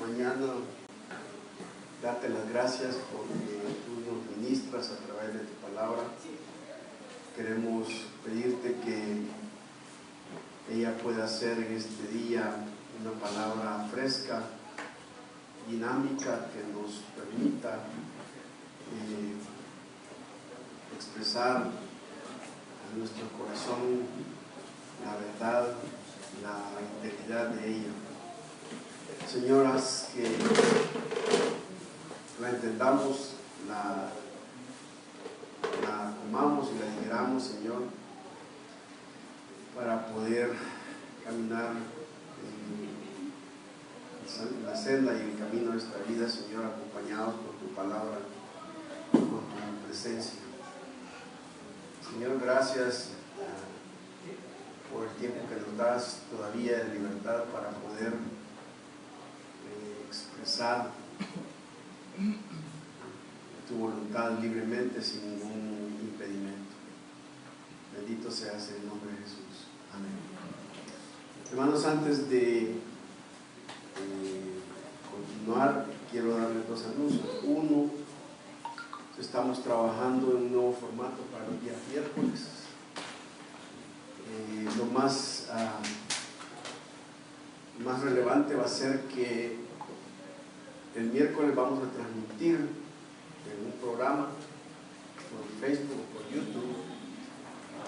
mañana darte las gracias porque tú nos ministras a través de tu palabra. Queremos pedirte que ella pueda ser en este día una palabra fresca, dinámica, que nos permita expresar a nuestro corazón la verdad, la integridad de ella. Señoras, que la entendamos, la comamos y la digeramos, Señor, para poder caminar en la senda y el camino de esta vida, Señor, acompañados por tu palabra, por tu presencia. Señor, gracias por el tiempo que nos das todavía de libertad para poder expresar tu voluntad libremente sin ningún impedimento. Bendito seas en el nombre de Jesús. Amén. Hermanos, antes de continuar, quiero darles dos anuncios. Uno, estamos trabajando en un nuevo formato para los días miércoles. Lo más relevante va a ser que el miércoles vamos a transmitir en un programa por Facebook o por YouTube,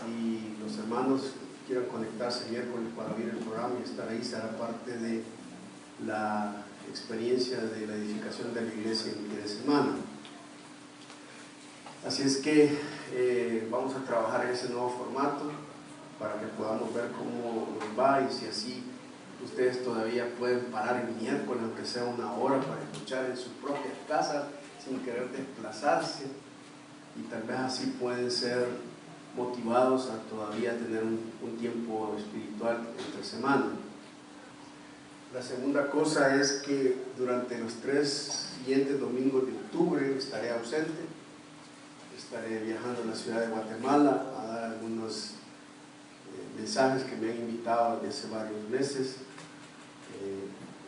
y los hermanos que quieran conectarse el miércoles para oír el programa y estar ahí será parte de la experiencia de la edificación de la iglesia en el día de semana. Así es que vamos a trabajar en ese nuevo formato para que podamos ver cómo nos va, y si así ustedes todavía pueden parar el miércoles, aunque sea una hora, para escuchar en su propia casa sin querer desplazarse, y tal vez así pueden ser motivados a todavía tener un tiempo espiritual entre semana. La segunda cosa es que durante los 3 siguientes domingos de octubre estaré ausente. Estaré viajando a la ciudad de Guatemala a dar algunos mensajes que me han invitado desde hace varios meses.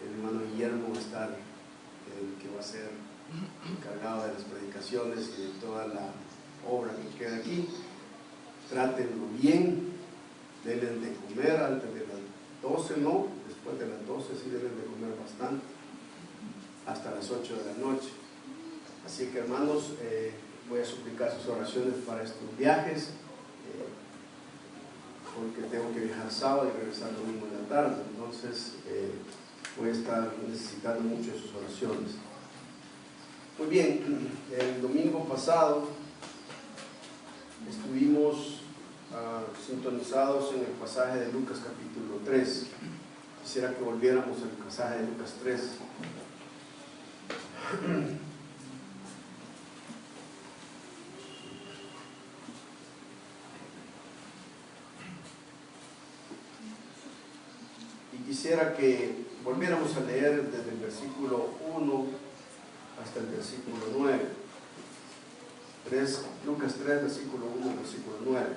El hermano Guillermo va a estar, el que va a ser encargado de las predicaciones y de toda la obra que queda aquí. Trátenlo bien, denle de comer antes de las 12, no, después de las 12 sí deben de comer bastante, hasta las 8 de la noche. Así que, hermanos, voy a suplicar sus oraciones para estos viajes, porque tengo que viajar sábado y regresar domingo en la tarde. Entonces voy a estar necesitando mucho de sus oraciones. Muy bien, el domingo pasado estuvimos sintonizados en el pasaje de Lucas capítulo 3. Quisiera que volviéramos al pasaje de Lucas 3. Quisiera que volviéramos a leer desde el versículo 1 hasta el versículo 9. Lucas 3, versículo 1, versículo 9.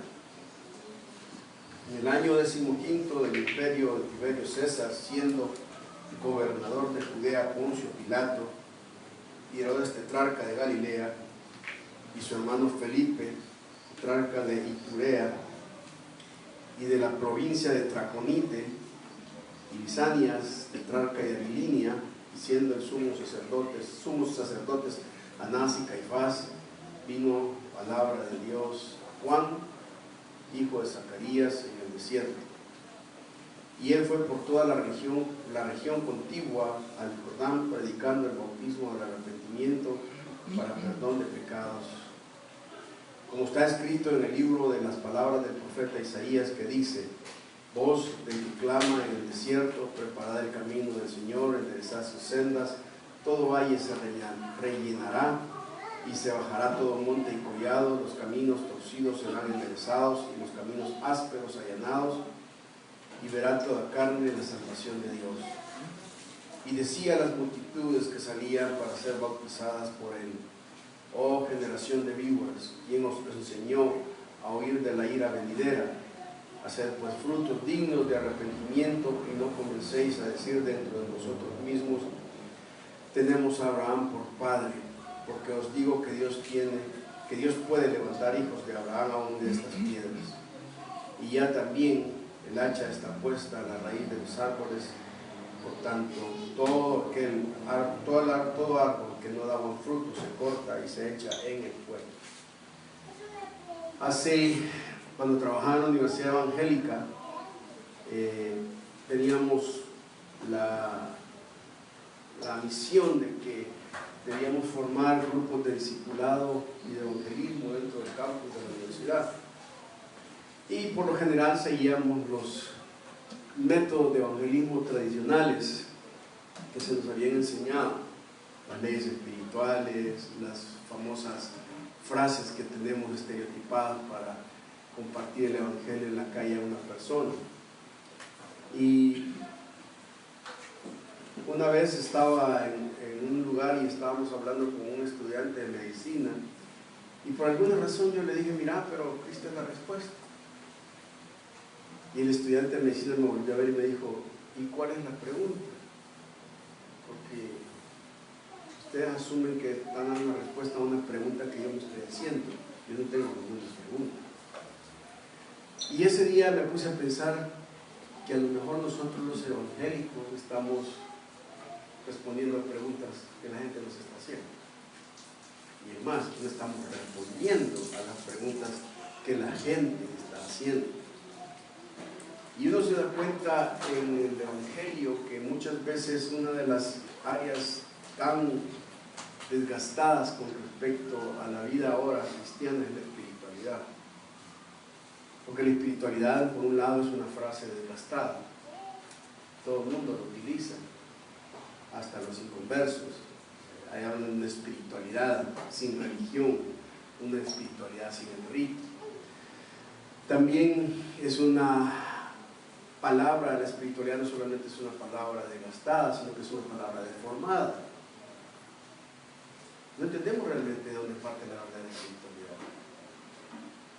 En el año 15 del imperio de Tiberio César, siendo gobernador de Judea Poncio Pilato, y Herodes tetrarca de Galilea, y su hermano Felipe, tetrarca de Iturea, y de la provincia de Traconite, y Lisanias, tetrarca de Abilinia, y siendo el sumos sacerdotes Anás y Caifás, vino palabra de Dios a Juan, hijo de Zacarías, en el desierto. Y él fue por toda la región contigua al Jordán, predicando el bautismo del arrepentimiento para perdón de pecados, como está escrito en el libro de las palabras del profeta Isaías, que dice: voz del que clama en el desierto, preparad el camino del Señor, enderezad sus sendas, todo valle se rellenará, y se bajará todo monte y collado, los caminos torcidos serán enderezados, y los caminos ásperos allanados, y verá toda carne la salvación de Dios. Y decía a las multitudes que salían para ser bautizadas por él: oh generación de víboras, ¿quién os enseñó a huir de la ira venidera? Haced pues frutos dignos de arrepentimiento, y no comencéis a decir dentro de vosotros mismos: tenemos a Abraham por padre, porque os digo que Dios puede levantar hijos de Abraham aún de estas piedras. Y ya también el hacha está puesta a la raíz de los árboles, por tanto, todo árbol que no da buen fruto se corta y se echa en el fuego. Cuando trabajaba en la Universidad Evangélica, teníamos la misión de que debíamos formar grupos de discipulado y de evangelismo dentro del campus de la universidad. Y por lo general seguíamos los métodos de evangelismo tradicionales que se nos habían enseñado, las leyes espirituales, las famosas frases que tenemos estereotipadas para compartir el evangelio en la calle a una persona. Y una vez estaba en un lugar y estábamos hablando con un estudiante de medicina, y por alguna razón yo le dije: mira, pero Cristo es la respuesta. Y el estudiante de medicina me volvió a ver y me dijo: ¿y cuál es la pregunta? Porque ustedes asumen que están dando una respuesta a una pregunta que yo me estoy haciendo. Yo no tengo ninguna pregunta. Y ese día me puse a pensar que a lo mejor nosotros los evangélicos estamos respondiendo a preguntas que la gente nos está haciendo. Y es más, no estamos respondiendo a las preguntas que la gente está haciendo. Y uno se da cuenta en el Evangelio que muchas veces una de las áreas tan desgastadas con respecto a la vida ahora cristiana es la espiritualidad. Porque la espiritualidad, por un lado, es una frase desgastada. Todo el mundo lo utiliza, hasta los inconversos. Hay una espiritualidad sin religión, una espiritualidad sin el rito. También es una palabra, la espiritualidad no solamente es una palabra desgastada, sino que es una palabra deformada. No entendemos realmente de dónde parte la verdadera espiritualidad.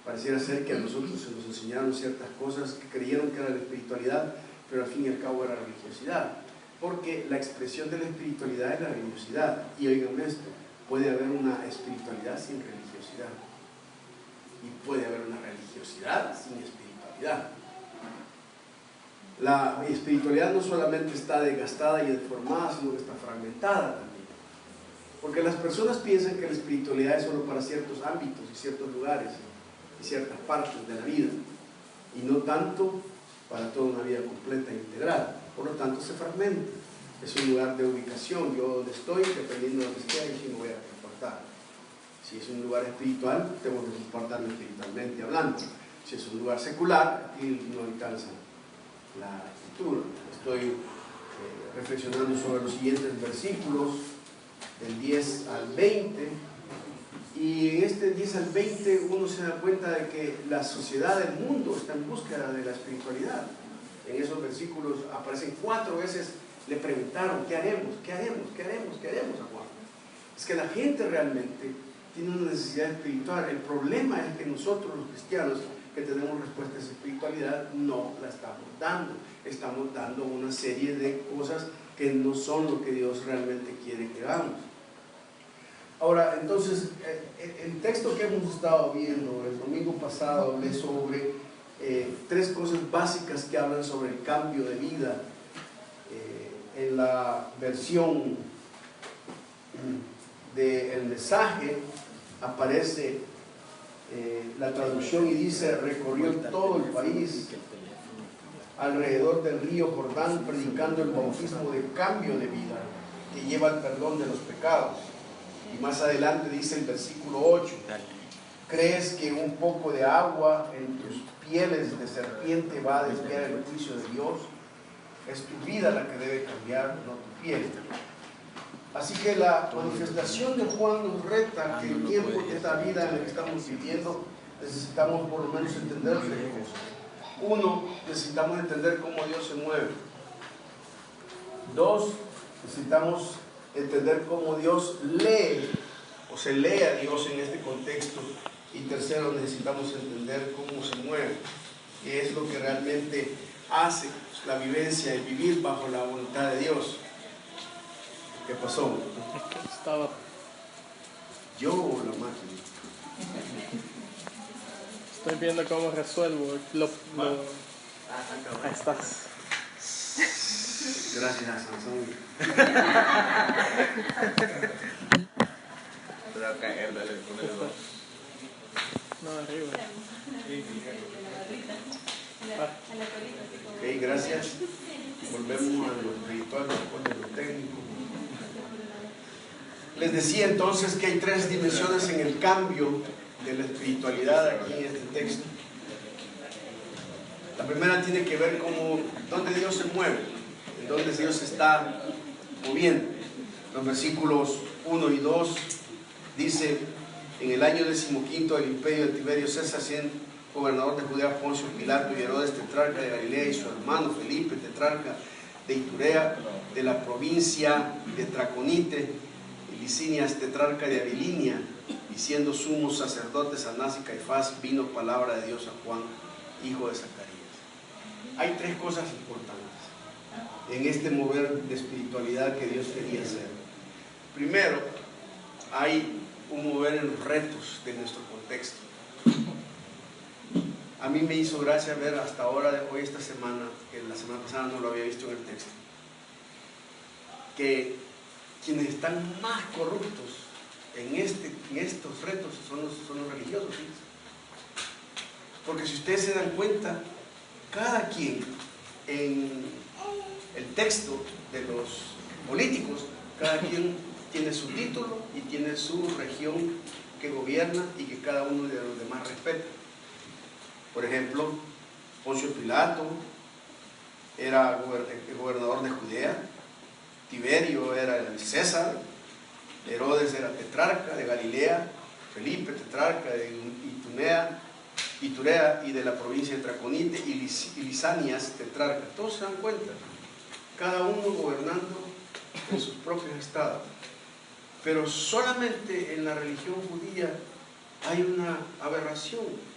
Pareciera ser que a nosotros se nos enseñaron ciertas cosas que creyeron que era la espiritualidad, pero al fin y al cabo era religiosidad. Porque la expresión de la espiritualidad es la religiosidad. Y oigan esto, puede haber una espiritualidad sin religiosidad. Y puede haber una religiosidad sin espiritualidad. La espiritualidad no solamente está desgastada y deformada, sino que está fragmentada también. Porque las personas piensan que la espiritualidad es solo para ciertos ámbitos y ciertos lugares y ciertas partes de la vida, y no tanto para toda una vida completa e integral. Por lo tanto, se fragmenta. Es un lugar de ubicación. Yo donde estoy, dependiendo de donde esté, ahí sí me voy a comportar. Si es un lugar espiritual, tengo que comportarme espiritualmente hablando. Si es un lugar secular, aquí no alcanza la escritura. Estoy reflexionando sobre los siguientes versículos, del 10 al 20, y en este 10 al 20 uno se da cuenta de que la sociedad del mundo está en búsqueda de la espiritualidad. En esos versículos aparecen 4 veces, le preguntaron: ¿qué haremos? ¿Qué haremos? ¿Qué haremos? ¿Qué haremos a Juan? Es que la gente realmente tiene una necesidad espiritual. El problema es que nosotros los cristianos que tenemos respuesta a esa espiritualidad no la estamos dando. Estamos dando una serie de cosas que no son lo que Dios realmente quiere que hagamos. Ahora, entonces, el texto que hemos estado viendo el domingo pasado hablé sobre 3 cosas básicas que hablan sobre el cambio de vida. En la versión del mensaje aparece la traducción y dice: recorrió todo el país alrededor del río Jordán, predicando el bautismo de cambio de vida que lleva al perdón de los pecados. Y más adelante dice el versículo 8: ¿crees que un poco de agua en tus pieles de serpiente va a desviar el juicio de Dios? Es tu vida la que debe cambiar, no tu piel. Así que la manifestación de Juan nos reta que el tiempo de esta vida en la que estamos viviendo necesitamos por lo menos entender 3 cosas. 1, necesitamos entender cómo Dios se mueve. 2, necesitamos entender cómo Dios lee o se lee a Dios en este contexto. Y 3, necesitamos entender cómo se mueve, que es lo que realmente hace la vivencia y vivir bajo la voluntad de Dios. Que pasó? Estaba. ¿Yo o la máquina? Estoy viendo cómo resuelvo Ahí estás. Gracias a Sansón. Pero a caer, dale, ponele dos. No, arriba. Ok, gracias. Volvemos a lo espiritual después de lo técnico. Les decía entonces que hay tres dimensiones en el cambio de la espiritualidad aquí en este texto. La primera tiene que ver con dónde Dios se mueve, en dónde Dios se está moviendo. Los versículos 1 y 2 dice: en el año 15 del imperio de Tiberio César, siendo gobernador de Judea Poncio Pilato y Herodes tetrarca de Galilea y su hermano Felipe tetrarca de Iturea, de la provincia de Traconite, y Lisinias tetrarca de Abilinia, y siendo sumos sacerdotes Anás y Caifás, vino palabra de Dios a Juan, hijo de Zacarías. Hay tres cosas importantes en este mover de espiritualidad que Dios quería hacer. Primero, hay un mover en los retos de nuestro contexto. A mí me hizo gracia ver hasta ahora, hoy esta semana, que la semana pasada no lo había visto en el texto, que quienes están más corruptos en estos retos son los religiosos, ¿sí? Porque si ustedes se dan cuenta, cada quien en el texto de los políticos, cada quien tiene su título y tiene su región que gobierna y que cada uno de los demás respeta. Por ejemplo, Poncio Pilato era el gobernador de Judea, Tiberio era el César, Herodes era tetrarca de Galilea, Felipe tetrarca de Iturea y de la provincia de Traconite, y Lisanias tetrarca. Todos se dan cuenta, cada uno gobernando en sus propios estados. Pero solamente en la religión judía hay una aberración.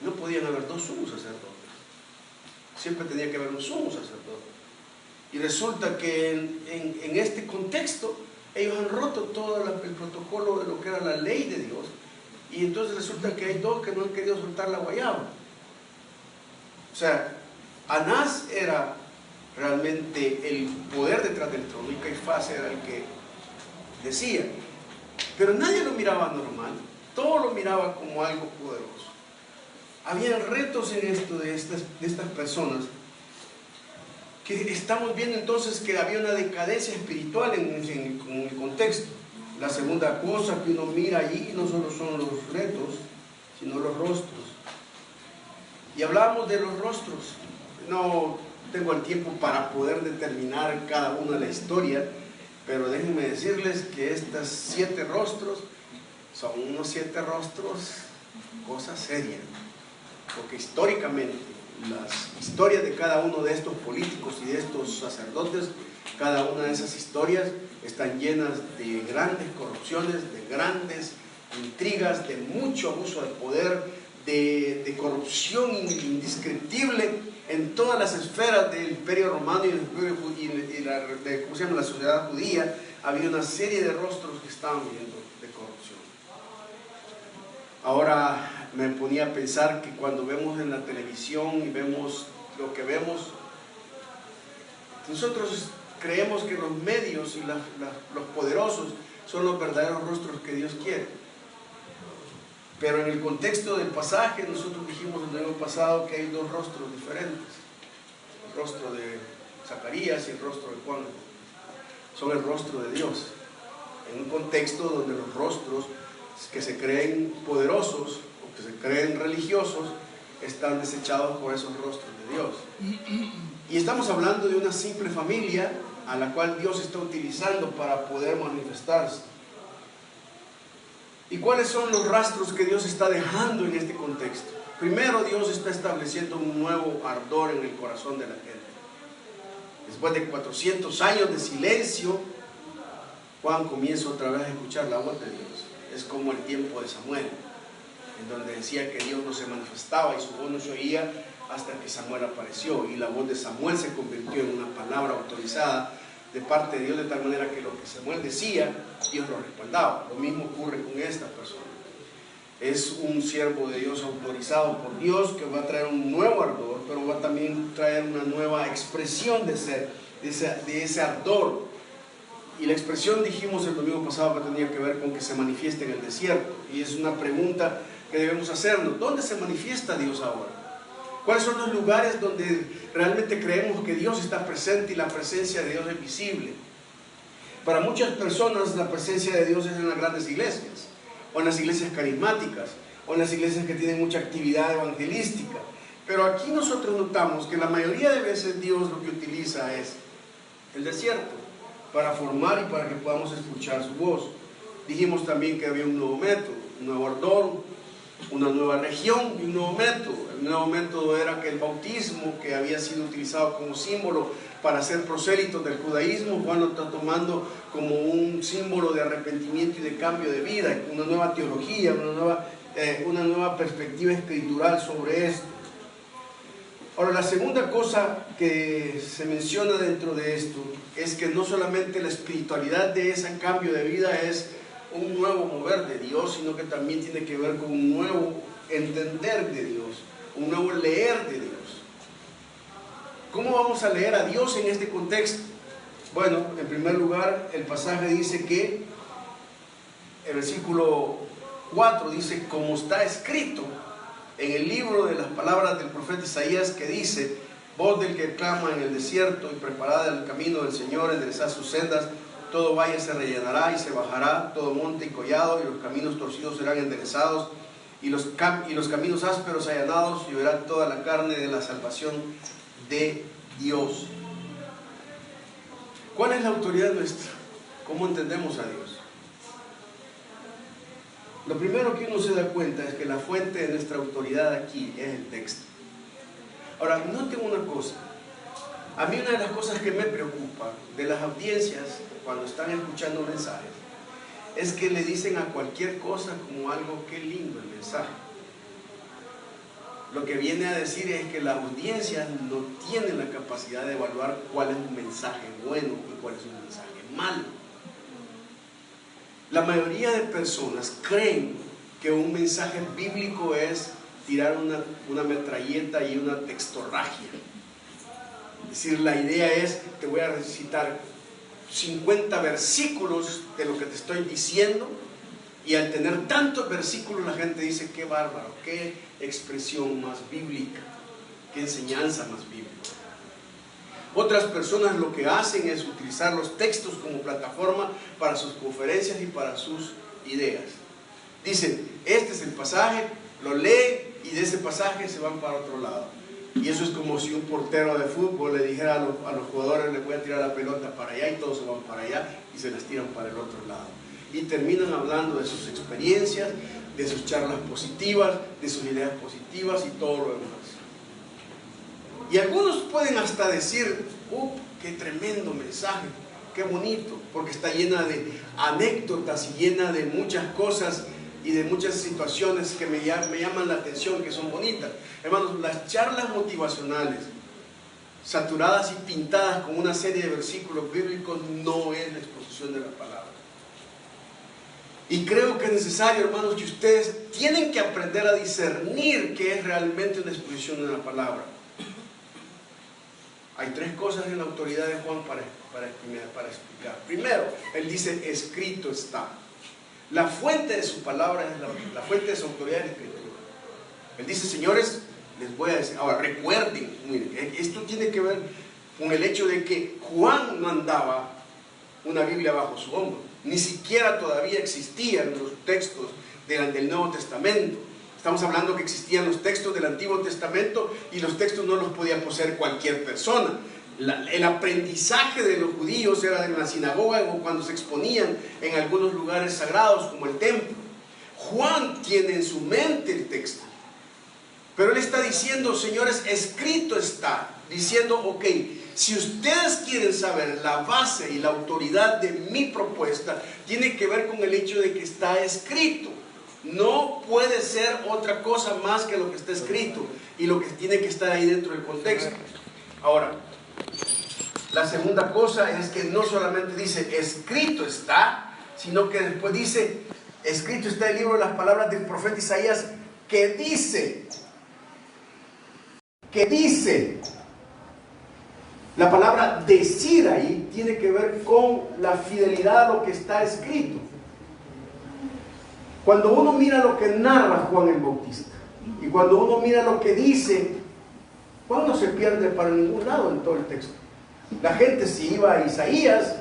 No podían haber dos sumos sacerdotes, siempre tenía que haber un sumo sacerdote. Y resulta que en este contexto ellos han roto todo el protocolo de lo que era la ley de Dios, y entonces resulta que hay dos que no han querido soltar la guayaba. O sea, Anás era realmente el poder detrás del trono y Caifás era el que decía, pero nadie lo miraba normal, todo lo miraba como algo poderoso. Había retos en esto de estas personas, que estamos viendo entonces que había una decadencia espiritual en el contexto. La segunda cosa que uno mira allí no solo son los retos, sino los rostros. Y hablábamos de los rostros. No tengo el tiempo para poder determinar cada una de la historia, pero déjenme decirles que estos 7 rostros son unos 7 rostros, cosa seria. Porque históricamente, las historias de cada uno de estos políticos y de estos sacerdotes, cada una de esas historias están llenas de grandes corrupciones, de grandes intrigas, de mucho abuso de poder, de corrupción indescriptible en todas las esferas del Imperio Romano y la sociedad judía. Había una serie de rostros que estaban viendo de corrupción. Ahora me ponía a pensar que cuando vemos en la televisión y vemos lo que vemos, nosotros creemos que los medios y los poderosos son los verdaderos rostros que Dios quiere. Pero en el contexto del pasaje, nosotros dijimos en el año pasado que hay 2 rostros diferentes. El rostro de Zacarías y el rostro de Juan. Son el rostro de Dios. En un contexto donde los rostros que se creen poderosos o que se creen religiosos están desechados por esos rostros de Dios. Y estamos hablando de una simple familia a la cual Dios está utilizando para poder manifestarse. ¿Y cuáles son los rastros que Dios está dejando en este contexto? Primero, Dios está estableciendo un nuevo ardor en el corazón de la gente. Después de 400 años de silencio, Juan comienza otra vez a escuchar la voz de Dios. Es como el tiempo de Samuel, en donde decía que Dios no se manifestaba y su voz no se oía hasta que Samuel apareció, y la voz de Samuel se convirtió en una palabra autorizada de parte de Dios, de tal manera que lo que Samuel decía, Dios lo respaldaba. Lo mismo ocurre con esta persona. Es un siervo de Dios autorizado por Dios que va a traer un nuevo ardor, pero va a también traer una nueva expresión de ese ardor. Y la expresión, dijimos el domingo pasado, que tenía que ver con que se manifieste en el desierto. Y es una pregunta que debemos hacernos. ¿Dónde se manifiesta Dios ahora? ¿Cuáles son los lugares donde realmente creemos que Dios está presente y la presencia de Dios es visible? Para muchas personas la presencia de Dios es en las grandes iglesias, o en las iglesias carismáticas, o en las iglesias que tienen mucha actividad evangelística. Pero aquí nosotros notamos que la mayoría de veces Dios lo que utiliza es el desierto para formar y para que podamos escuchar su voz. Dijimos también que había un nuevo método, un nuevo ardor, una nueva región y un nuevo método. El nuevo método era que el bautismo, que había sido utilizado como símbolo para ser prosélitos del judaísmo, Juan lo está tomando como un símbolo de arrepentimiento y de cambio de vida, una nueva teología, una nueva perspectiva escritural sobre esto. Ahora, la segunda cosa que se menciona dentro de esto es que no solamente la espiritualidad de ese cambio de vida es un nuevo mover de Dios, sino que también tiene que ver con un nuevo entender de Dios, un nuevo leer de Dios. ¿Cómo vamos a leer a Dios en este contexto? Bueno, en primer lugar, el pasaje dice que, el versículo 4 dice, como está escrito en el libro de las palabras del profeta Isaías, que dice: voz del que clama en el desierto y preparad el camino del Señor, enderezad sus sendas, todo valle se rellenará y se bajará, todo monte y collado, y los caminos torcidos serán enderezados, y los caminos ásperos allanados, y verá toda la carne de la salvación de Dios. ¿Cuál es la autoridad nuestra? ¿Cómo entendemos a Dios? Lo primero que uno se da cuenta es que la fuente de nuestra autoridad aquí es el texto. Ahora, noten una cosa. A mí una de las cosas que me preocupa de las audiencias cuando están escuchando mensajes es que le dicen a cualquier cosa como algo, qué lindo el mensaje. Lo que viene a decir es que la audiencia no tiene la capacidad de evaluar cuál es un mensaje bueno y cuál es un mensaje malo. La mayoría de personas creen que un mensaje bíblico es tirar una metralleta y una textorragia. Es decir, la idea es, te voy a recitar 50 versículos de lo que te estoy diciendo, y al tener tantos versículos la gente dice, qué bárbaro, qué expresión más bíblica, qué enseñanza más bíblica. Otras personas lo que hacen es utilizar los textos como plataforma para sus conferencias y para sus ideas. Dicen, este es el pasaje, lo leen y de ese pasaje se van para otro lado. Y eso es como si un portero de fútbol le dijera a los jugadores, les voy a tirar la pelota para allá, y todos se van para allá y se las tiran para el otro lado. Y terminan hablando de sus experiencias, de sus charlas positivas, de sus ideas positivas y todo lo demás. Y algunos pueden hasta decir, qué tremendo mensaje, qué bonito, porque está llena de anécdotas y llena de muchas cosas y de muchas situaciones que me llaman la atención, que son bonitas. Hermanos, las charlas motivacionales, saturadas y pintadas con una serie de versículos bíblicos, no es la exposición de la palabra. Y creo que es necesario, hermanos, que ustedes tienen que aprender a discernir qué es realmente una exposición de la palabra. Hay tres cosas en la autoridad de Juan para explicar. Primero, él dice, escrito está. La fuente de su palabra es la fuente de su autoridad es la escritura. Él dice, señores, les voy a decir. Ahora, recuerden, miren, esto tiene que ver con el hecho de que Juan no andaba una Biblia bajo su hombro. Ni siquiera todavía existían los textos del Nuevo Testamento. Estamos hablando que existían los textos del Antiguo Testamento y los textos no los podía poseer cualquier persona. El aprendizaje de los judíos era en la sinagoga o cuando se exponían en algunos lugares sagrados como el templo. Juan tiene en su mente el texto, pero él está diciendo, señores, escrito está, diciendo, ok, si ustedes quieren saber la base y la autoridad de mi propuesta, tiene que ver con el hecho de que está escrito. No puede ser otra cosa más que lo que está escrito y lo que tiene que estar ahí dentro del contexto. Ahora, La segunda cosa es que no solamente dice escrito está, sino que después dice escrito está el libro de las palabras del profeta Isaías que dice. La palabra decir ahí tiene que ver con la fidelidad a lo que está escrito. Cuando uno mira lo que narra Juan el Bautista y cuando uno mira lo que dice, Juan no se pierde para ningún lado en todo el texto. La gente, si iba a Isaías,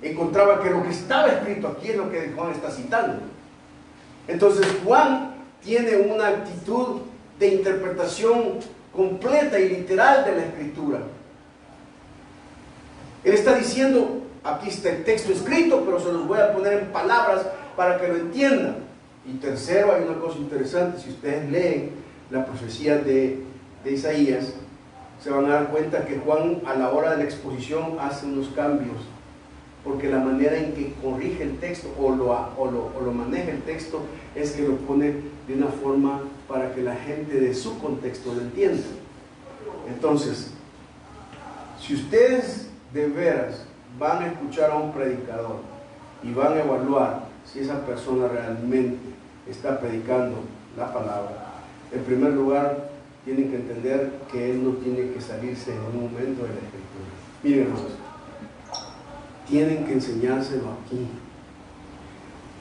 encontraba que lo que estaba escrito aquí es lo que Juan está citando. Entonces Juan tiene una actitud de interpretación completa y literal de la escritura. Él está diciendo, aquí está el texto escrito, pero se los voy a poner en palabras para que lo entiendan. Y tercero, hay una cosa interesante: si ustedes leen la profecía de Isaías, se van a dar cuenta que Juan, a la hora de la exposición, hace unos cambios, porque la manera en que corrige el texto o lo maneja el texto es que lo pone de una forma para que la gente de su contexto lo entienda. Entonces, si ustedes de veras van a escuchar a un predicador y van a evaluar si esa persona realmente está predicando la palabra, en primer lugar tienen que entender que él no tiene que salirse en un momento de la escritura. Miren, hermanos, tienen que enseñárselo aquí.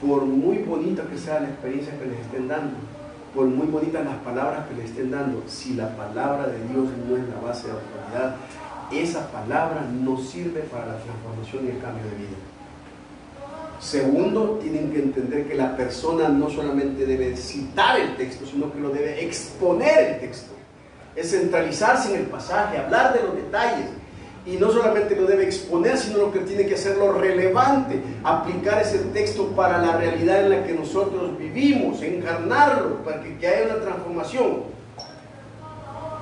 Por muy bonita que sea la experiencia que les estén dando, por muy bonitas las palabras que les estén dando, si la palabra de Dios no es la base de autoridad, esa palabra no sirve para la transformación y el cambio de vida. Segundo, tienen que entender que la persona no solamente debe citar el texto, sino que lo debe exponer el texto. Es centralizarse en el pasaje, hablar de los detalles. Y no solamente lo debe exponer, sino lo que tiene que hacerlo relevante, aplicar ese texto para la realidad en la que nosotros vivimos, encarnarlo, para que haya una transformación.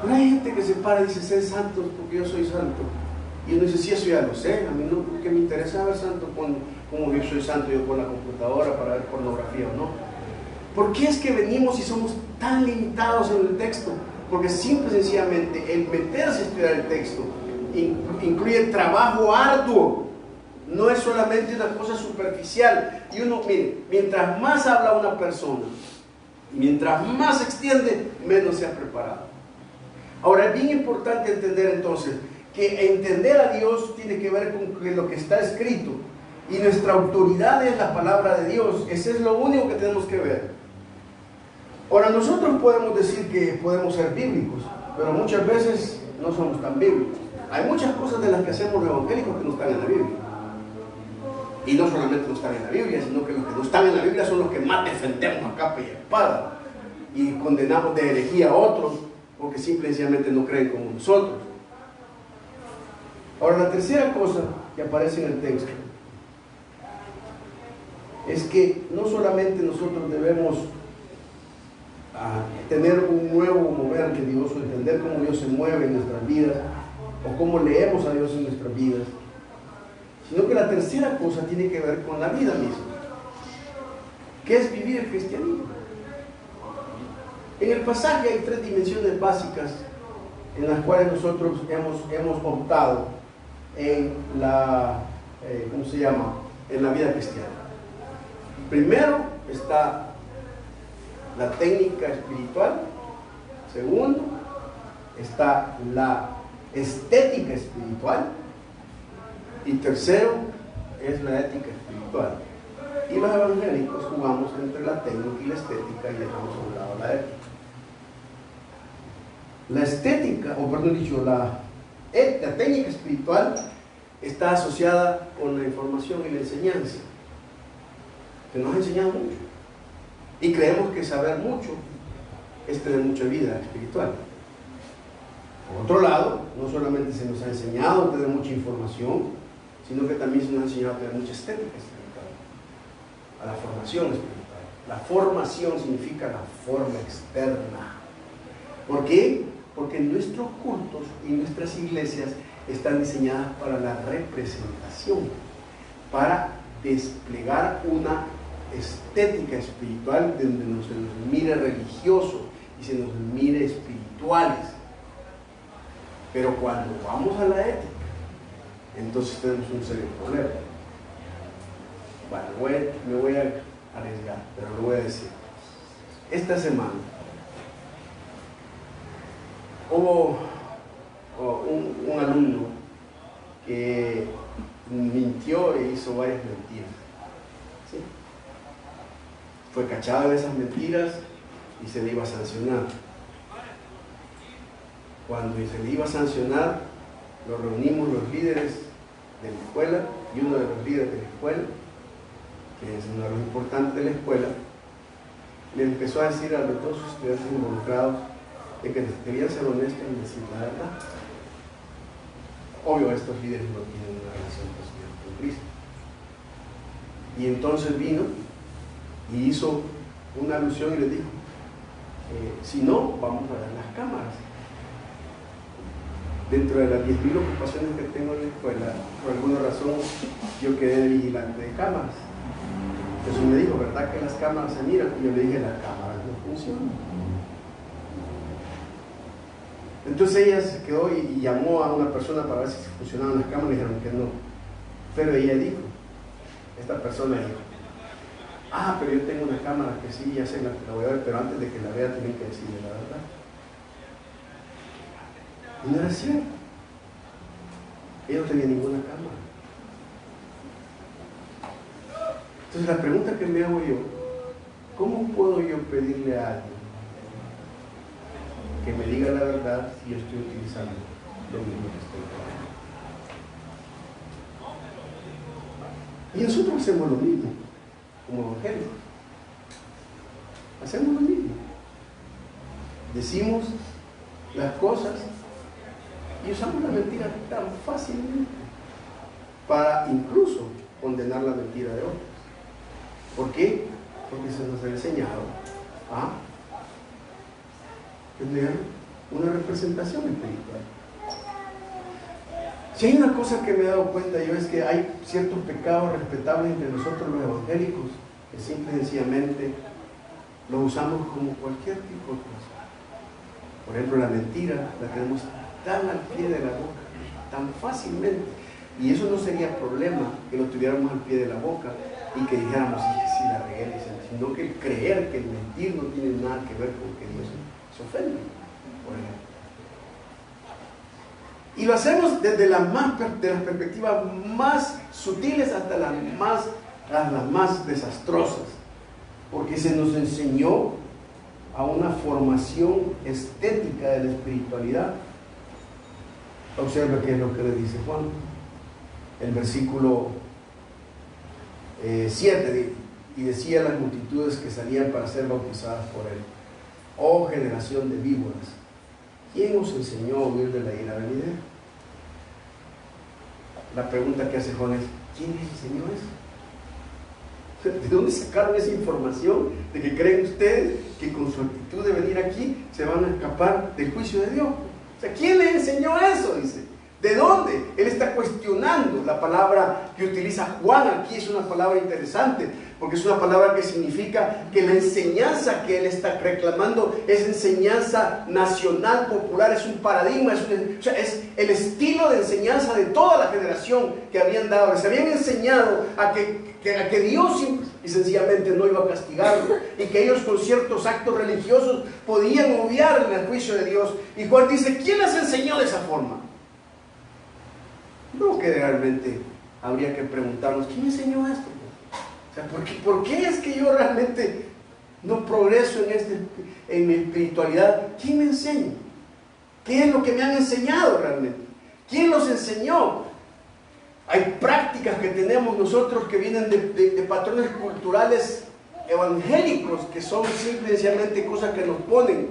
Pero hay gente que se para y dice, sé santos porque yo soy santo. Y uno dice, sí, eso ya lo sé, a mí no, porque me interesa ver santo como yo soy santo yo con la computadora para ver pornografía o no. ¿Por qué es que venimos y somos tan limitados en el texto? Porque simple y sencillamente el meterse a estudiar el texto incluye trabajo arduo, no es solamente una cosa superficial. Y uno, mire, mientras más habla una persona, mientras más se extiende, menos se ha preparado. Ahora, es bien importante entender entonces que entender a Dios tiene que ver con lo que está escrito, y nuestra autoridad es la palabra de Dios. Ese es lo único que tenemos que ver. Ahora, nosotros podemos decir que podemos ser bíblicos, pero muchas veces no somos tan bíblicos. Hay muchas cosas de las que hacemos los evangélicos que no están en la Biblia. Y no solamente no están en la Biblia, sino que los que no están en la Biblia son los que más defendemos a capa y espada. Y condenamos de herejía a otros porque simple y sencillamente no creen como nosotros. Ahora, la tercera cosa que aparece en el texto es que no solamente nosotros debemos tener un nuevo mover de Dios o entender cómo Dios se mueve en nuestras vidas o cómo leemos a Dios en nuestras vidas, sino que la tercera cosa tiene que ver con la vida misma, que es vivir el cristianismo. En el pasaje hay tres dimensiones básicas en las cuales nosotros hemos optado en la, en la vida cristiana. Primero está la técnica espiritual. Segundo está la estética espiritual. Y tercero es la ética espiritual. Y los evangélicos jugamos entre la técnica y la estética y dejamos a un lado la ética. La estética, o perdón dicho, la técnica espiritual está asociada con la información y la enseñanza, que nos ha enseñado mucho. Y creemos que saber mucho es tener mucha vida espiritual. Por otro lado, no solamente se nos ha enseñado a tener mucha información, sino que también se nos ha enseñado a tener mucha estética espiritual, a la formación espiritual. La formación significa la forma externa. ¿Por qué? Porque nuestros cultos y nuestras iglesias están diseñadas para la representación, para desplegar una estética espiritual donde no se nos mire religioso y se nos mire espirituales. Pero cuando vamos a la ética, entonces tenemos un serio problema. Bueno, me voy a arriesgar, pero lo voy a decir. Esta semana hubo un alumno que mintió e hizo varias mentiras. ¿Sí? Fue cachado de esas mentiras y se le iba a sancionar. Cuando se le iba a sancionar, lo reunimos los líderes de la escuela, y uno de los líderes de la escuela, que es uno de los importantes de la escuela, le empezó a decir a los dos estudiantes involucrados de que debían ser honestos y decir la verdad. Obvio, estos líderes no tienen una relación personal con Cristo. Y entonces vino y hizo una alusión y le dijo, si no, vamos a ver las cámaras. Dentro de las 10.000 ocupaciones que tengo en la escuela, por alguna razón, yo quedé vigilante de cámaras. Entonces me dijo, ¿verdad que las cámaras se miran? Y yo le dije, las cámaras no funcionan. Entonces ella se quedó y llamó a una persona para ver si funcionaban las cámaras y dijeron que no. Pero ella dijo, esta persona dijo, pero yo tengo una cámara que sí, ya sé, la voy a ver, pero antes de que la vea tienen que decirle la verdad. Y no era cierto. Ella no tenía ninguna cámara. Entonces la pregunta que me hago yo, ¿cómo puedo yo pedirle a alguien que me diga la verdad si yo estoy utilizando lo mismo que estoy trabajando? Y nosotros hacemos lo mismo, como evangélicos. Hacemos lo mismo. Decimos las cosas y usamos la mentira tan fácilmente para incluso condenar la mentira de otros. ¿Por qué? Porque se nos ha enseñado a tener una representación espiritual. Si hay una cosa que me he dado cuenta yo es que hay ciertos pecados respetables entre nosotros los evangélicos que simple y sencillamente lo usamos como cualquier tipo de cosa. Por ejemplo, la mentira la tenemos tan al pie de la boca, tan fácilmente, y eso no sería problema que lo tuviéramos al pie de la boca y que dijéramos, sí, la regué, sino que el creer que el mentir no tiene nada que ver con que Dios se ofende, por ejemplo. Y lo hacemos desde de las perspectivas más sutiles hasta las más desastrosas, porque se nos enseñó a una formación estética de la espiritualidad. Observa qué es lo que le dice Juan. El versículo 7, y decía a las multitudes que salían para ser bautizadas por él: oh generación de víboras, ¿quién os enseñó a huir de la ira venidera? La pregunta que hace Juan es: ¿quién les enseñó eso? ¿De dónde sacaron esa información de que creen ustedes que con su actitud de venir aquí se van a escapar del juicio de Dios? O sea, ¿quién les enseñó eso? Dice. ¿De dónde? Él está cuestionando. La palabra que utiliza Juan aquí es una palabra interesante, porque es una palabra que significa que la enseñanza que él está reclamando es enseñanza nacional, popular, es un paradigma, es el estilo de enseñanza de toda la generación que habían dado. Les habían enseñado a que Dios simple y sencillamente no iba a castigarlo, y que ellos con ciertos actos religiosos podían obviar el juicio de Dios. Y Juan dice: ¿quién les enseñó de esa forma? No, que realmente habría que preguntarnos: ¿quién enseñó esto? O sea, ¿por qué es que yo realmente no progreso en mi espiritualidad? ¿Quién me enseña? ¿Qué es lo que me han enseñado realmente? ¿Quién los enseñó? Hay prácticas que tenemos nosotros que vienen de patrones culturales evangélicos, que son simplemente cosas que nos ponen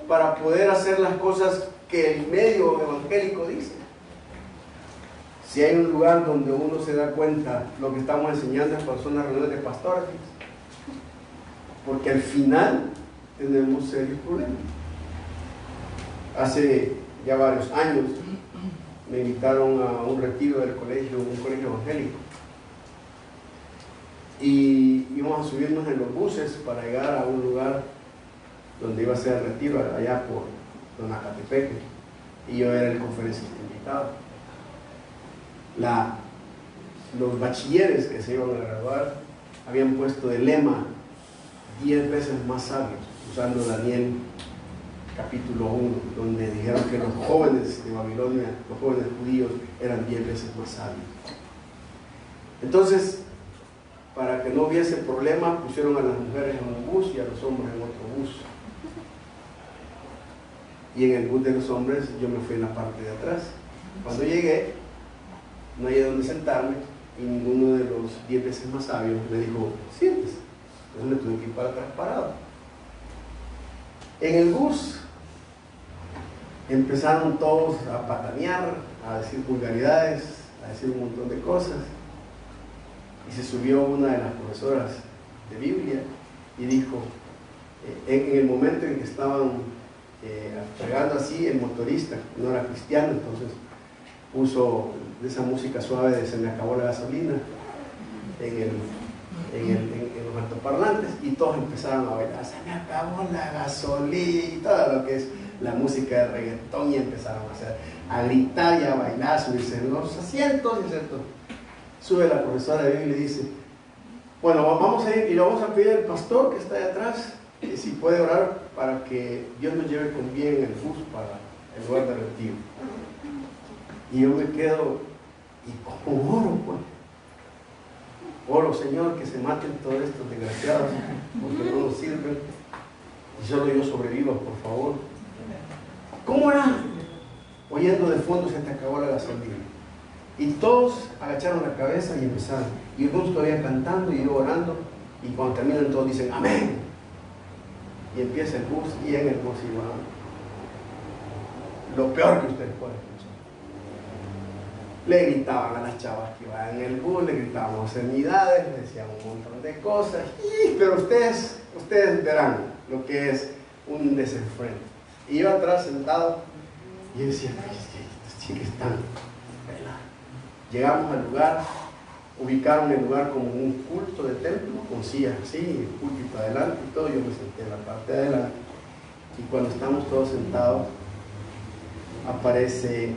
para poder hacer las cosas que el medio evangélico dice. Si hay un lugar donde uno se da cuenta lo que estamos enseñando es cuando son las reuniones de pastores, porque al final tenemos serios problemas. Hace ya varios años me invitaron a un retiro del colegio, un colegio evangélico, y íbamos a subirnos en los buses para llegar a un lugar donde iba a ser el retiro, allá por Donacatepeque, y yo era el conferencista invitado. los bachilleres que se iban a graduar habían puesto de lema 10 veces más sabios, usando Daniel capítulo 1, donde dijeron que los jóvenes de Babilonia, los jóvenes judíos, eran 10 veces más sabios. Entonces, para que no hubiese problema, pusieron a las mujeres en un bus y a los hombres en otro bus. Y en el bus de los hombres yo me fui en la parte de atrás. Cuando llegué, no había dónde sentarme y ninguno de los 10 veces más sabios me dijo, siéntese. Entonces me tuve que ir para atrás parado. En el bus empezaron todos a patanear, a decir vulgaridades, a decir un montón de cosas. Y se subió una de las profesoras de Biblia y dijo, en el momento en que estaban fregando así, el motorista no era cristiano, entonces puso de esa música suave de Se me acabó la gasolina en los altoparlantes y todos empezaron a bailar, se me acabó la gasolina y todo lo que es la música de reggaetón, y empezaron a gritar y a bailar, subirse en los asientos, ¿cierto? Sube la profesora de Biblia y dice, bueno, vamos a ir y le vamos a pedir al pastor que está ahí atrás si puede orar para que Dios nos lleve con bien en el bus para el lugar de retiro. Y yo me quedo, ¿y cómo oro, pues? Oro, Señor, que se maten todos estos desgraciados porque no nos sirven y solo yo sobreviva, por favor. ¿Cómo era? Oyendo de fondo se te acabó la gasolina. Y todos agacharon la cabeza y empezaron. Y algunos todavía cantando y yo orando. Y cuando terminan todos dicen amén. Y empieza el bus y en el bus iban lo peor que ustedes pueden escuchar. Le gritaban a las chavas que iban en el bus, le gritaban obscenidades, le decían un montón de cosas. Pero ustedes verán lo que es un desenfreno. Y yo atrás sentado y yo decía, estos chicos están. Llegamos al lugar, ubicaron el lugar como un culto de templo, con sillas así, el púlpito adelante y todo. Yo me senté en la parte de adelante. Y cuando estamos todos sentados, aparece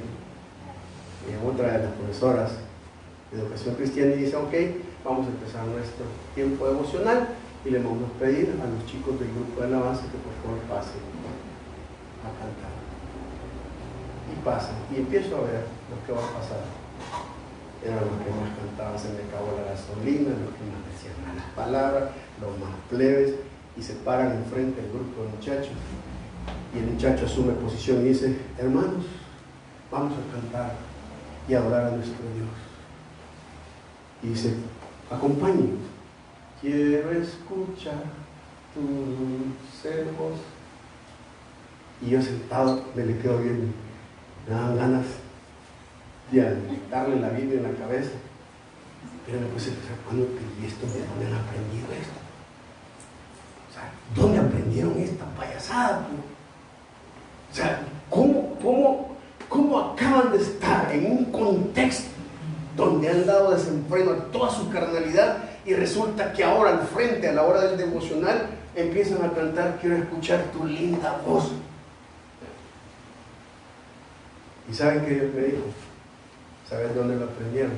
otra de las profesoras de educación cristiana y dice, ok, vamos a empezar nuestro tiempo devocional y le vamos a pedir a los chicos del grupo de alabanza que por favor pasen a cantar. Y pasan, y empiezo a ver lo que va a pasar. Eran los que más cantaban Se me acabó la gasolina, los que más decían malas palabras, los más plebes, y se paran enfrente del grupo de muchachos. Y el muchacho asume posición y dice, hermanos, vamos a cantar y adorar a nuestro Dios. Y dice, acompáñenos. Quiero escuchar tu dulce voz. Y yo sentado me le quedo viendo. Me daban ganas de darle la Biblia en la cabeza. Pero me puse a pensar, ¿cuándo pedí esto? ¿De dónde han aprendido esto? O sea, ¿dónde aprendieron esta payasada? O sea, ¿cómo acaban de estar en un contexto donde han dado desenfreno a toda su carnalidad y resulta que ahora al frente, a la hora del devocional, empiezan a cantar, quiero escuchar tu linda voz? ¿Y saben qué Dios me dijo? ¿Saben dónde lo aprendieron?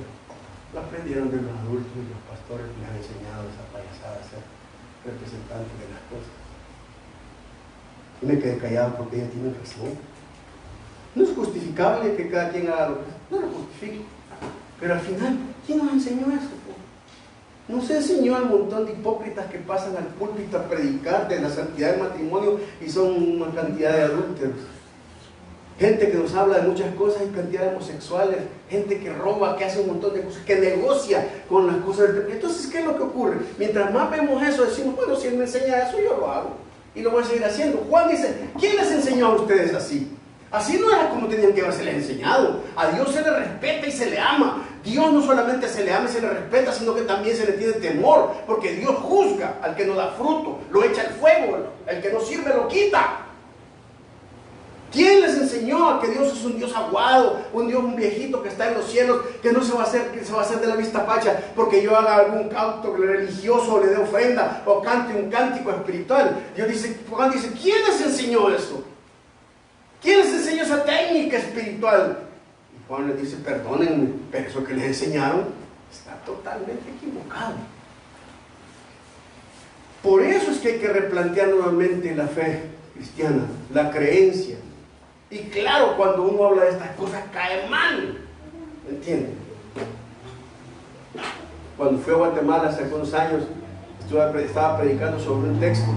Lo aprendieron de los adultos y los pastores que les han enseñado esa payasada a ser representantes de las cosas. Y me quedé callado porque ella tiene razón. No es justificable que cada quien haga lo que no lo justifico. Pero al final, ¿quién nos enseñó eso? Nos enseñó al montón de hipócritas que pasan al púlpito a predicar de la santidad del matrimonio y son una cantidad de adúlteros. Gente que nos habla de muchas cosas y cantidad de homosexuales, gente que roba, que hace un montón de cosas, que negocia con las cosas del templo. Entonces, ¿qué es lo que ocurre? Mientras más vemos eso, decimos, bueno, si él me enseña eso, yo lo hago. Y lo voy a seguir haciendo. Juan dice, ¿quién les enseñó a ustedes así? Así no era como tenían que haberse les enseñado. A Dios se le respeta y se le ama. Dios no solamente se le ama y se le respeta, sino que también se le tiene temor, porque Dios juzga al que no da fruto, lo echa al fuego, el que no sirve lo quita. ¿Quién les enseñó a que Dios es un Dios aguado, un viejito que está en los cielos, que no se va a hacer de la vista pacha porque yo haga algún canto religioso o le dé ofrenda o cante un cántico espiritual? Juan dice, ¿quién les enseñó eso? ¿Quién les enseñó esa técnica espiritual? Y Juan les dice, perdónenme, pero eso que les enseñaron está totalmente equivocado. Por eso es que hay que replantear nuevamente la fe cristiana, la creencia. Y claro, cuando uno habla de estas cosas cae mal, ¿me entienden? Cuando fui a Guatemala hace unos años, estaba predicando sobre un texto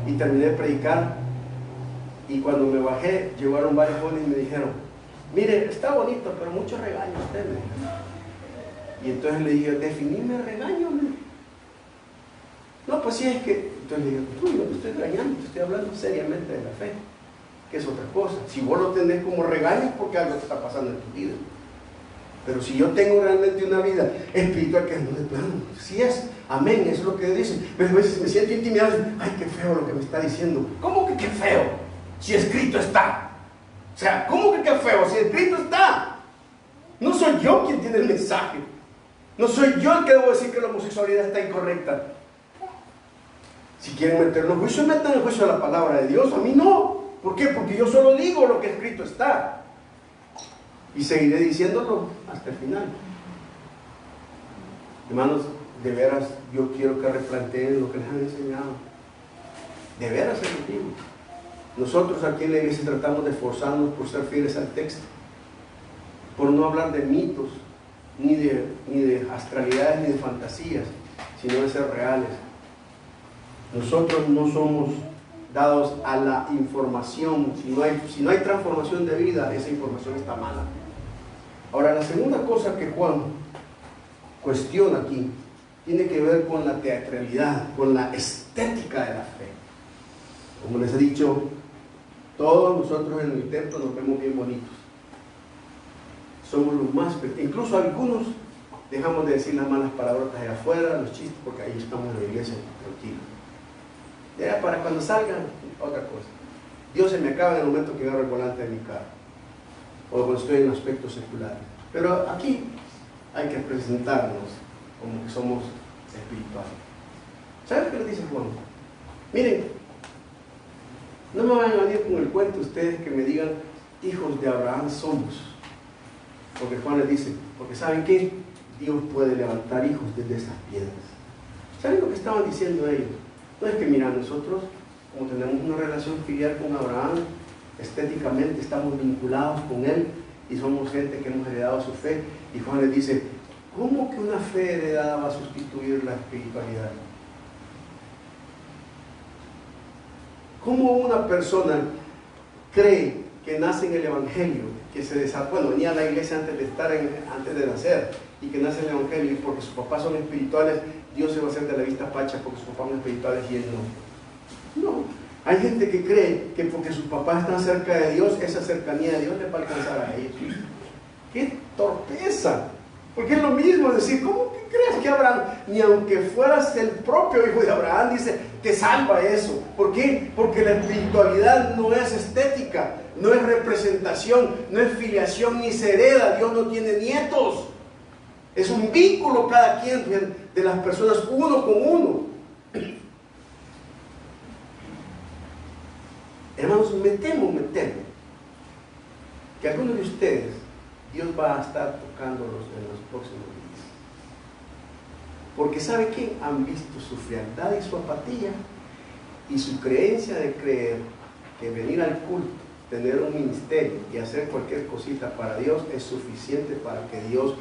y terminé de predicar, y cuando me bajé llegaron varios jóvenes y me dijeron, mire, está bonito, pero mucho regaño usted, me dijo. Y entonces le dije, definime regaño, me dijo. No, pues sí, es que, entonces le digo, no te estoy regañando, te estoy hablando seriamente de la fe, que es otra cosa. Si vos lo tenés como regaño es porque algo te está pasando en tu vida. Pero si yo tengo realmente una vida espiritual que no de plano, sí es, amén, eso es lo que dicen. Pero a veces me siento intimidado, ay, qué feo lo que me está diciendo. ¿Cómo que qué feo? Si escrito está. O sea, ¿cómo que qué feo? Si escrito está. No soy yo quien tiene el mensaje. No soy yo el que debo decir que la homosexualidad está incorrecta. Si quieren meterlo en juicio, metan en juicio a la palabra de Dios. A mí no. ¿Por qué? Porque yo solo digo lo que escrito está. Y seguiré diciéndolo hasta el final. Hermanos, de veras, yo quiero que replanteen lo que les han enseñado. De veras se lo digo. Nosotros aquí en la iglesia tratamos de esforzarnos por ser fieles al texto, por no hablar de mitos, ni de astralidades, ni de fantasías, sino de ser reales. Nosotros no somos dados a la información. Si no hay transformación de vida, esa información está mala. Ahora, la segunda cosa que Juan cuestiona aquí tiene que ver con la teatralidad, con la estética de la fe. Como les he dicho, todos nosotros en el templo nos vemos bien bonitos. Somos los más, incluso algunos dejamos de decir las malas palabrotas allá afuera, los chistes, porque ahí estamos en la iglesia tranquilos. Ya para cuando salgan, otra cosa. Dios se me acaba en el momento que agarro el volante de mi carro, o cuando estoy en aspectos seculares. Pero aquí hay que presentarnos como que somos espirituales. ¿Saben qué le dice Juan? Miren, no me van a venir con el cuento ustedes que me digan, hijos de Abraham somos. Porque Juan les dice, porque ¿saben qué? Dios puede levantar hijos desde esas piedras. ¿Saben lo que estaban diciendo ellos? No es que, mira, nosotros, como tenemos una relación filial con Abraham, estéticamente estamos vinculados con él y somos gente que hemos heredado su fe. Y Juan les dice, ¿cómo que una fe heredada va a sustituir la espiritualidad? ¿Cómo una persona cree que nace en el Evangelio, que se bueno, venía a la iglesia antes de nacer, y que nace en el Evangelio, y porque sus papás son espirituales, Dios se va a hacer de la vista pacha porque sus papás son espirituales y él no? No. Hay gente que cree que porque sus papás están cerca de Dios, esa cercanía de Dios les va a alcanzar a ellos. ¡Qué torpeza! Porque es lo mismo, es decir, ¿cómo que crees que Abraham, ni aunque fueras el propio hijo de Abraham, dice, te salva eso? ¿Por qué? Porque la espiritualidad no es estética, no es representación, no es filiación ni se hereda. Dios no tiene nietos. Es un vínculo cada quien de las personas, uno con uno. Hermanos, me temo que algunos de ustedes, Dios va a estar tocándolos en los próximos días. Porque ¿sabe qué? Han visto su frialdad y su apatía y su creencia de creer que venir al culto, tener un ministerio y hacer cualquier cosita para Dios es suficiente para que Dios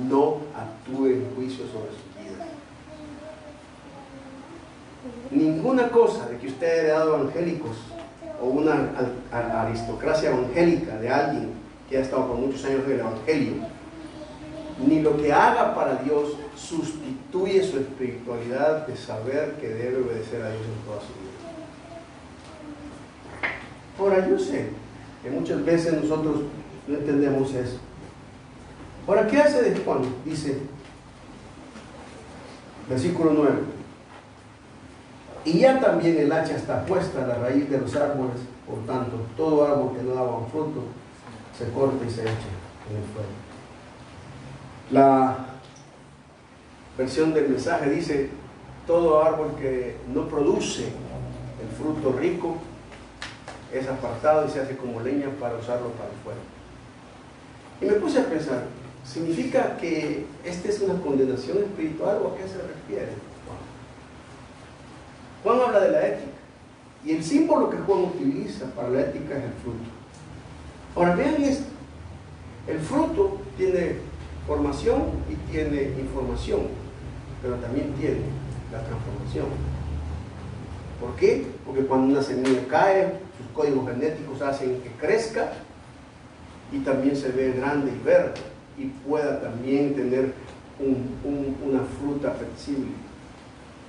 no actúe en juicio sobre sus vidas. Ninguna cosa de que usted haya heredado evangélicos o una aristocracia evangélica de alguien que ha estado por muchos años en el Evangelio, ni lo que haga para Dios sustituye su espiritualidad de saber que debe obedecer a Dios en toda su vida. Ahora, yo sé que muchas veces nosotros no entendemos eso. Ahora, ¿qué hace de Juan? Dice, versículo 9, y ya también el hacha está puesta a la raíz de los árboles, por tanto, todo árbol que no daba un fruto se corta y se echa en el fuego. La versión del mensaje dice, todo árbol que no produce el fruto rico es apartado y se hace como leña para usarlo para el fuego. Y me puse a pensar, ¿significa que esta es una condenación espiritual o a qué se refiere Juan? Juan habla de la ética. Y el símbolo que Juan utiliza para la ética es el fruto. Ahora vean esto. El fruto tiene formación y tiene información, pero también tiene la transformación. ¿Por qué? Porque cuando una semilla cae, sus códigos genéticos hacen que crezca y también se ve grande y verde y pueda también tener una fruta apetecible.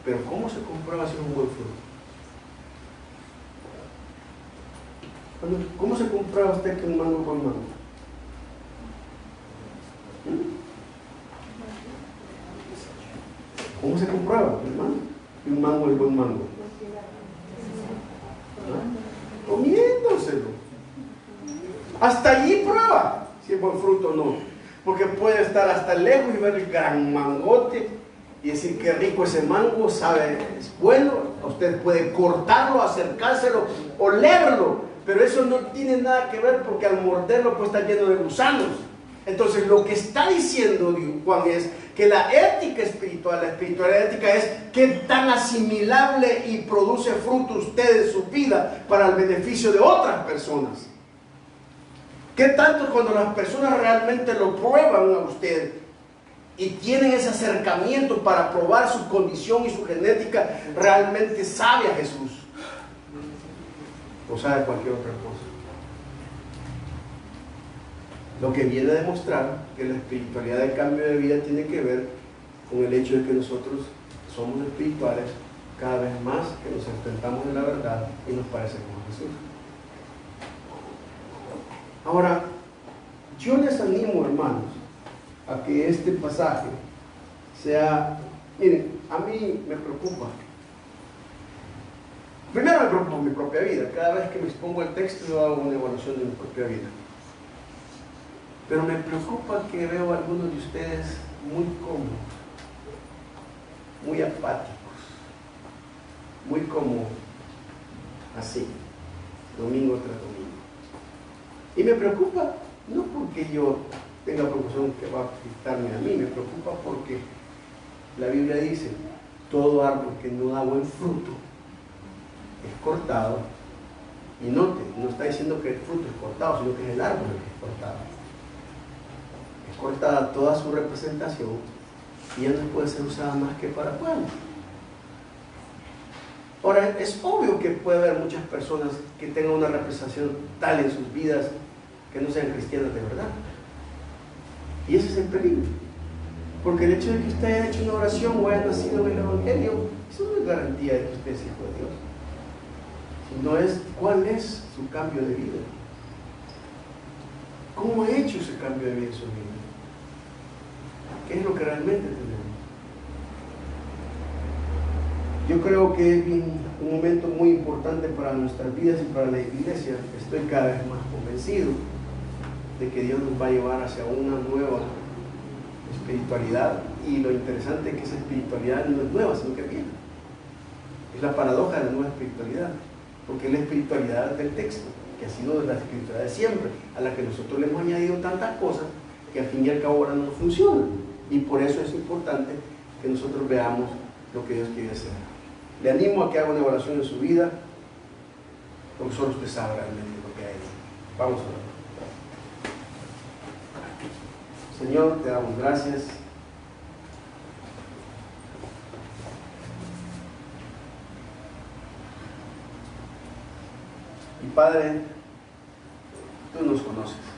Pero ¿cómo se comprueba si es un buen fruto? ¿Cómo se comprueba usted que un mango es buen mango? ¿Cómo se comprueba, hermano, que un mango es buen mango? ¿Ah? Comiéndoselo. Hasta allí prueba si es buen fruto o no. Porque puede estar hasta lejos y ver el gran mangote y decir que rico ese mango, sabe, es bueno. Usted puede cortarlo, acercárselo, olerlo. Pero eso no tiene nada que ver porque al morderlo puede estar lleno de gusanos. Entonces lo que está diciendo Juan es que la ética espiritual, la espiritualidad ética es qué tan asimilable y produce fruto usted en su vida para el beneficio de otras personas. ¿Qué tanto cuando las personas realmente lo prueban a usted y tienen ese acercamiento para probar su condición y su genética, realmente sabe a Jesús? O sabe cualquier otra cosa. Lo que viene a demostrar que la espiritualidad del cambio de vida tiene que ver con el hecho de que nosotros somos espirituales cada vez más que nos enfrentamos en la verdad y nos parecemos a Jesús. Ahora, yo les animo, hermanos, a que este pasaje sea, miren, a mí me preocupa. Primero me preocupa mi propia vida. Cada vez que me expongo el texto yo hago una evaluación de mi propia vida. Pero me preocupa que veo a algunos de ustedes muy cómodos, muy apáticos, muy como así, domingo tras domingo. Y me preocupa, no porque yo tenga preocupación que va a afectarme a mí, me preocupa porque la Biblia dice, todo árbol que no da buen fruto es cortado, y note, no está diciendo que el fruto es cortado, sino que es el árbol el que es cortado. Es cortada toda su representación y ya no puede ser usada más que para pueblo. Ahora, es obvio que puede haber muchas personas que tengan una representación tal en sus vidas que no sean cristianas de verdad. Y ese es el peligro. Porque el hecho de que usted haya hecho una oración o haya nacido en el Evangelio, eso no es garantía de que usted es hijo de Dios. Sino es cuál es su cambio de vida. ¿Cómo ha hecho ese cambio de vida en su vida? ¿Qué es lo que realmente tenemos? Yo creo que es un momento muy importante para nuestras vidas y para la iglesia. Estoy cada vez más convencido de que Dios nos va a llevar hacia una nueva espiritualidad, y lo interesante es que esa espiritualidad no es nueva, sino que viene. Es la paradoja de la nueva espiritualidad, porque es la espiritualidad del texto, que ha sido la espiritualidad de siempre, a la que nosotros le hemos añadido tantas cosas que al fin y al cabo ahora no funcionan, y por eso es importante que nosotros veamos lo que Dios quiere hacer. Le animo a que haga una evaluación de su vida, porque solo usted sabe realmente lo que hay. Vamos a ver. Señor, te damos gracias. Y Padre, tú nos conoces.